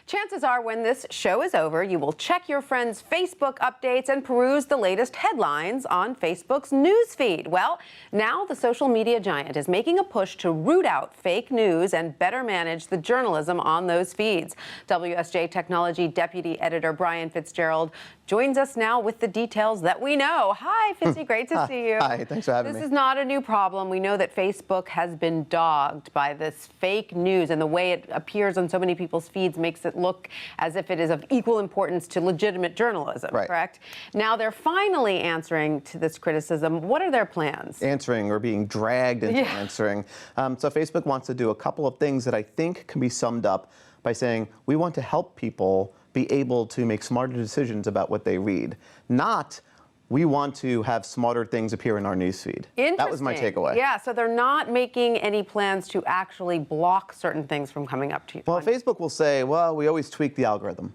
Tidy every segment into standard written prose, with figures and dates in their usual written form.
Chances are when this show is over, you will check your friends' Facebook updates and peruse the latest headlines on Facebook's newsfeed. Well, now the social media giant is making a push to root out fake news and better manage the journalism on those feeds. WSJ Technology Deputy Editor Brian Fitzgerald joins us now with the details that we know. Hi, Fitzy, great to see you. Hi, thanks for having me. This is not a new problem. We know that Facebook has been dogged by this fake news, and the way it appears on so many people's feeds makes it look as if it is of equal importance to legitimate journalism, correct? Now they're finally answering to this criticism. What are their plans? Answering or being dragged into answering. So Facebook wants to do a couple of things that I think can be summed up by saying we want to help people be able to make smarter decisions about what they read, not we want to have smarter things appear in our newsfeed. That was my takeaway. Yeah, so they're not making any plans to actually block certain things from coming up to you. Well, Facebook will say, well, we always tweak the algorithm,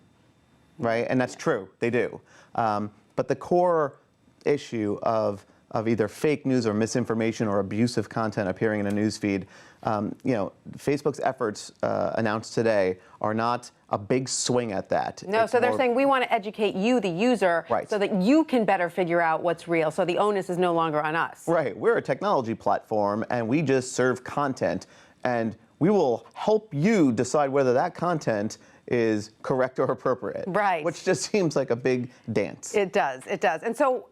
right? And that's true, they do. But the core issue of either fake news or misinformation or abusive content appearing in a newsfeed, Facebook's efforts announced today are not a big swing at that. No, so they're saying we want to educate you, the user, so that you can better figure out what's real. So the onus is no longer on us. Right. We're a technology platform, and we just serve content, and we will help you decide whether that content is correct or appropriate. Right. Which just seems like a big dance. It does. It does. And so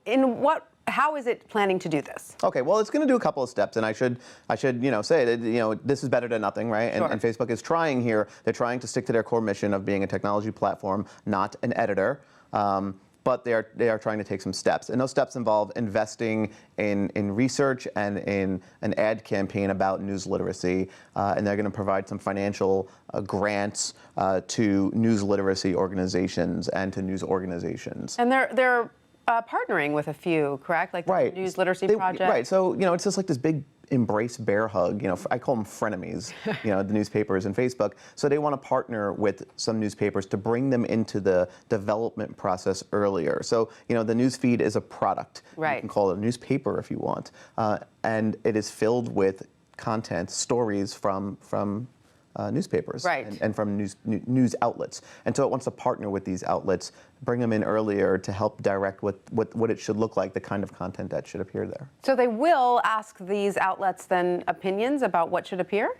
how is it planning to do this? Okay, well, it's going to do a couple of steps, and I should say that this is better than nothing, right? And Facebook is trying here. They're trying to stick to their core mission of being a technology platform, not an editor. But they are trying to take some steps, and those steps involve investing in research and in an ad campaign about news literacy, and they're going to provide some financial grants to news literacy organizations and to news organizations. And they're partnering with a few, correct? Like the News Literacy Project? Right. So, it's just like this big embrace bear hug. I call them frenemies, the newspapers and Facebook. So they want to partner with some newspapers to bring them into the development process earlier. So, the news feed is a product. Right. You can call it a newspaper if you want. And it is filled with content, stories from newspapers and from news outlets. And so it wants to partner with these outlets, bring them in earlier to help direct what it should look like, the kind of content that should appear there. So they will ask these outlets then opinions about what should appear?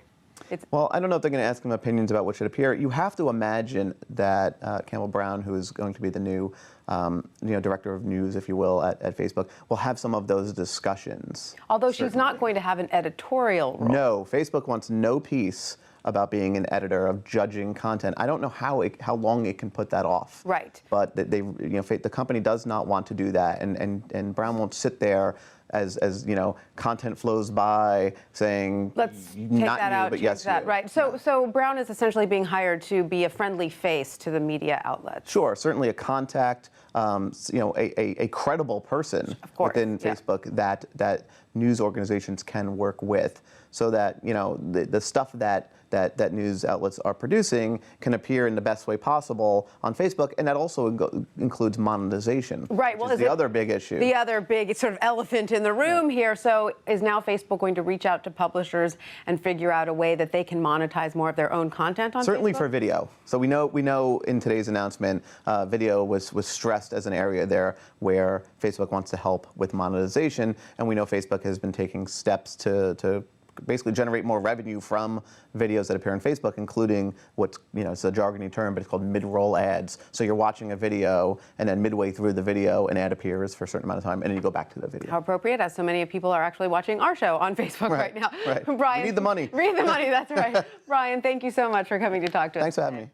Well, I don't know if they're going to ask them opinions about what should appear. You have to imagine that Campbell Brown, who is going to be the new director of news, if you will, at Facebook, will have some of those discussions. Although she's not going to have an editorial role. No, Facebook wants no piece about being an editor, of judging content. I don't know how long it can put that off. Right. But the company does not want to do that, and Brown won't sit there as content flows by saying let's take not that you, out, but yes that. you. Right. So Brown is essentially being hired to be a friendly face to the media outlets. Sure, certainly a contact, a credible person within Facebook that news organizations can work with, so that the stuff that news outlets are producing can appear in the best way possible on Facebook, and that also includes monetization. Right. Which is the other big issue. The other big sort of elephant in the room here. So is now Facebook going to reach out to publishers and figure out a way that they can monetize more of their own content on Certainly Facebook? for video. So we know in today's announcement, video was stressed as an area there where Facebook wants to help with monetization, and we know Facebook has been taking steps to basically generate more revenue from videos that appear on Facebook, including it's a jargony term, but it's called mid-roll ads. So you're watching a video, and then midway through the video, an ad appears for a certain amount of time, and then you go back to the video. How appropriate, as so many people are actually watching our show on Facebook right now. Right. Brian, we need the money. We need the money, that's right. Brian, thank you so much for coming to talk to us. Thanks for having me.